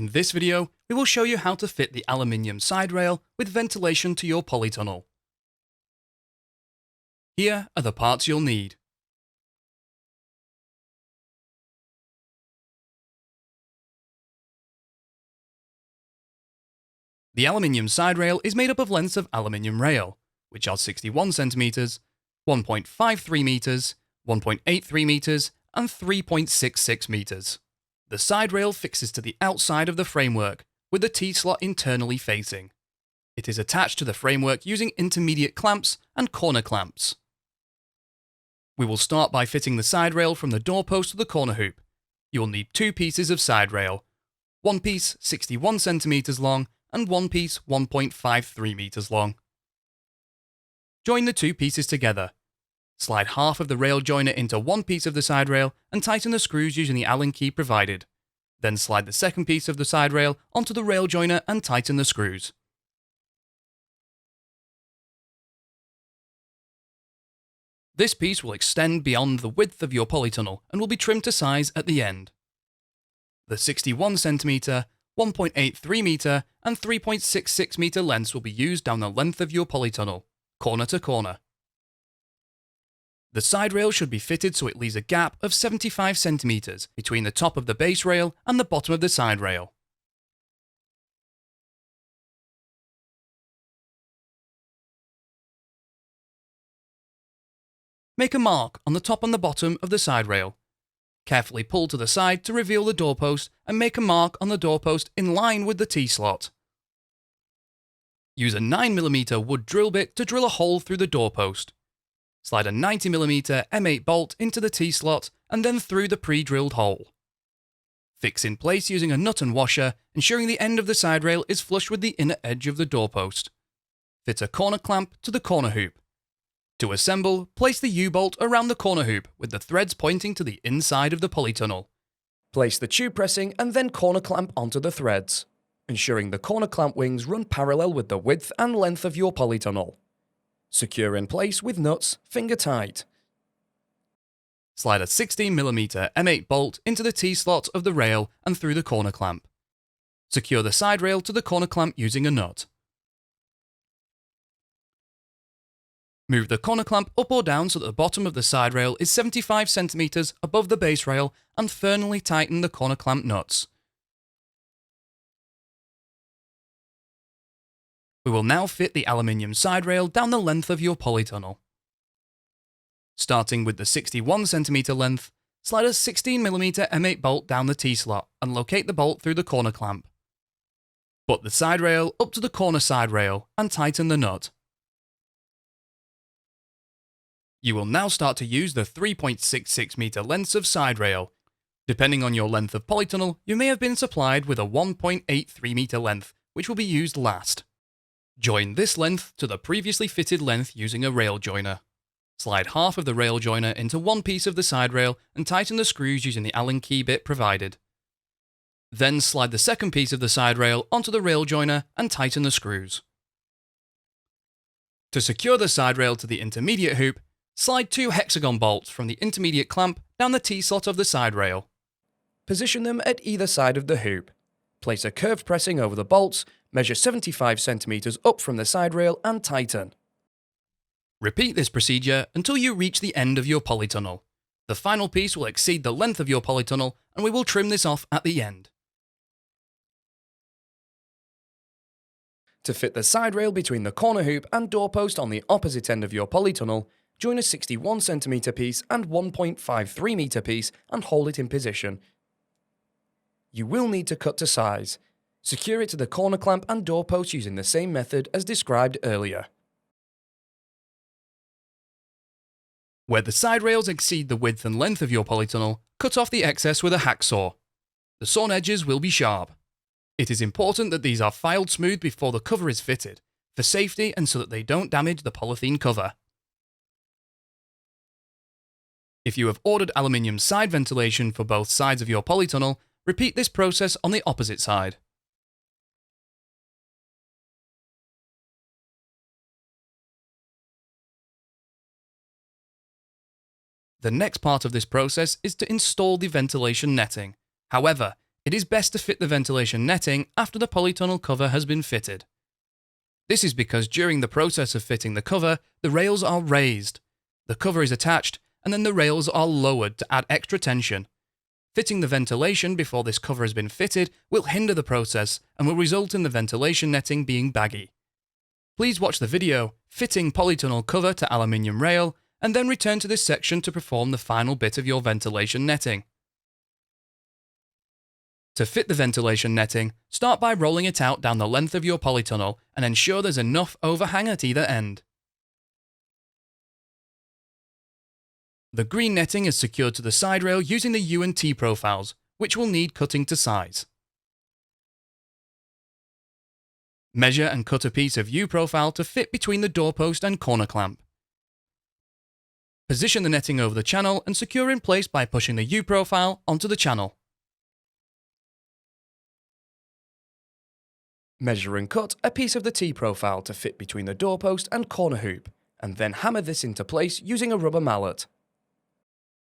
In this video, we will show you how to fit the aluminium side rail with ventilation to your polytunnel. Here are the parts you'll need. The aluminium side rail is made up of lengths of aluminium rail, which are 61 cm, 1.53 meters, 1.83 meters, and 3.66 meters. The side rail fixes to the outside of the framework, with the T-slot internally facing. It is attached to the framework using intermediate clamps and corner clamps. We will start by fitting the side rail from the doorpost to the corner hoop. You will need two pieces of side rail, one piece 61 cm long and one piece 1.53 meters long. Join the two pieces together. Slide half of the rail joiner into one piece of the side rail and tighten the screws using the Allen key provided. Then slide the second piece of the side rail onto the rail joiner and tighten the screws. This piece will extend beyond the width of your polytunnel and will be trimmed to size at the end. The 61 cm, 1.83 meter and 3.66 meter lengths will be used down the length of your polytunnel, corner to corner. The side rail should be fitted so it leaves a gap of 75 cm between the top of the base rail and the bottom of the side rail. Make a mark on the top and the bottom of the side rail. Carefully pull to the side to reveal the doorpost and make a mark on the doorpost in line with the T-slot. Use a 9mm wood drill bit to drill a hole through the doorpost. Slide a 90mm M8 bolt into the T-slot and then through the pre-drilled hole. Fix in place using a nut and washer, ensuring the end of the side rail is flush with the inner edge of the doorpost. Fit a corner clamp to the corner hoop. To assemble, place the U-bolt around the corner hoop with the threads pointing to the inside of the polytunnel. Place the tube pressing and then corner clamp onto the threads, ensuring the corner clamp wings run parallel with the width and length of your polytunnel. Secure in place with nuts, finger tight. Slide a 16mm M8 bolt into the T-slot of the rail and through the corner clamp. Secure the side rail to the corner clamp using a nut. Move the corner clamp up or down so that the bottom of the side rail is 75 cm above the base rail and firmly tighten the corner clamp nuts. We will now fit the aluminium side rail down the length of your polytunnel. Starting with the 61 cm length, slide a 16mm M8 bolt down the T-slot and locate the bolt through the corner clamp. Butt the side rail up to the corner side rail and tighten the nut. You will now start to use the 3.66 meter lengths of side rail. Depending on your length of polytunnel, you may have been supplied with a 1.83 meter length, which will be used last. Join this length to the previously fitted length using a rail joiner. Slide half of the rail joiner into one piece of the side rail and tighten the screws using the Allen key bit provided. Then slide the second piece of the side rail onto the rail joiner and tighten the screws. To secure the side rail to the intermediate hoop, slide two hexagon bolts from the intermediate clamp down the T-slot of the side rail. Position them at either side of the hoop. Place a curved pressing over the bolts, measure 75 cm up from the side rail and tighten. Repeat this procedure until you reach the end of your polytunnel. The final piece will exceed the length of your polytunnel and we will trim this off at the end. To fit the side rail between the corner hoop and doorpost on the opposite end of your polytunnel, join a 61 cm piece and 1.53 meter piece and hold it in position. You will need to cut to size. Secure it to the corner clamp and doorpost using the same method as described earlier. Where the side rails exceed the width and length of your polytunnel, cut off the excess with a hacksaw. The sawn edges will be sharp. It is important that these are filed smooth before the cover is fitted, for safety and so that they don't damage the polythene cover. If you have ordered aluminium side ventilation for both sides of your polytunnel, repeat this process on the opposite side. The next part of this process is to install the ventilation netting. However, It is best to fit the ventilation netting after the polytunnel cover has been fitted. This is because during the process of fitting the cover, the rails are raised. The cover is attached, and then the rails are lowered to add extra tension. Fitting the ventilation before this cover has been fitted will hinder the process and will result in the ventilation netting being baggy. Please watch the video, Fitting Polytunnel Cover to Aluminium Rail, and then return to this section to perform the final bit of your ventilation netting. To fit the ventilation netting, start by rolling it out down the length of your polytunnel and ensure there's enough overhang at either end. The green netting is secured to the side rail using the U and T profiles, which will need cutting to size. Measure and cut a piece of U profile to fit between the doorpost and corner clamp. Position the netting over the channel and secure in place by pushing the U profile onto the channel. Measure and cut a piece of the T profile to fit between the doorpost and corner hoop, and then hammer this into place using a rubber mallet.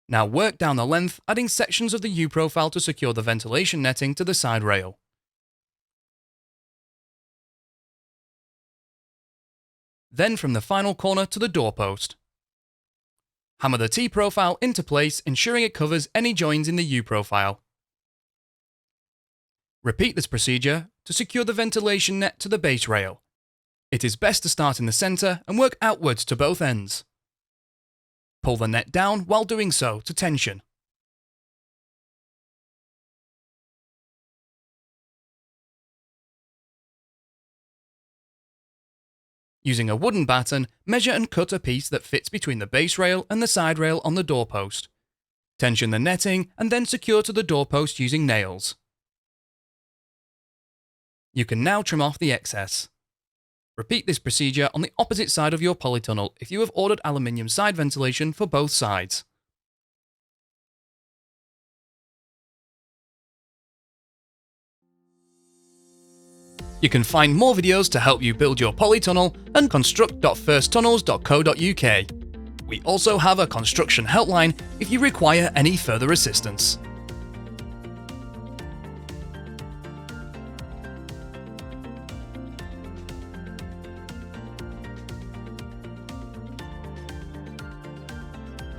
Now work down the length, adding sections of the U profile to secure the ventilation netting to the side rail. Then from the final corner to the doorpost. Hammer the T profile into place, ensuring it covers any joins in the U profile. Repeat this procedure to secure the ventilation net to the base rail. It is best to start in the centre and work outwards to both ends. Pull the net down while doing so to tension. Using a wooden batten, measure and cut a piece that fits between the base rail and the side rail on the doorpost. Tension the netting and then secure to the doorpost using nails. You can now trim off the excess. Repeat this procedure on the opposite side of your polytunnel if you have ordered aluminium side ventilation for both sides. You can find more videos to help you build your polytunnel at construct.firsttunnels.co.uk. We also have a construction helpline if you require any further assistance.